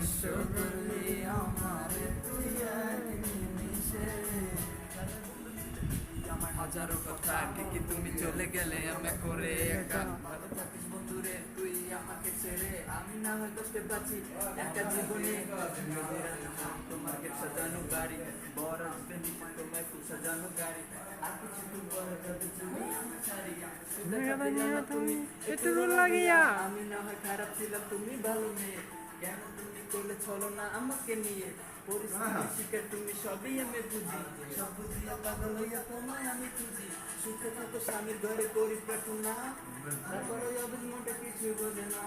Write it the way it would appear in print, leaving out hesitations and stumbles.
নিঃস্ব করলি আমারে তুই এক নিমিষে। আমার হাজারো কথা ঠিকই তুমি চলে গেলে আমি করে একা। ভালো থাকিস বন্ধুরে তুই আমাকে ছেড়ে, আমি না হয় কষ্টে বাঁচি একা জীবনে। তোমার কে সাজানো গাড়ি, বর আসবে নিচে তোমায় ফুল সাজানো গাড়ি। আর কিছু দিন পরে যাবে তুমি আমার ছাড়িয়া। দেখা দিলা না তুমি একটু রোল লাগিয়া। আমি না হয় খারাপ ছিলাম তুমি ভালো মেয়ে, কেন তুমি করলে চলো না আমাকে নিয়ে। পরিস্থিতির শিকার তুমি সবই আমি বুঝি, সব বুঝিয়া পাগল হইয়া তোমায় আমি খুঁজি। সুখে থাকো স্বামীর ঘরে করি প্রার্থনা, তারপরে অবুঝ মনটা কিছু বোঝে না।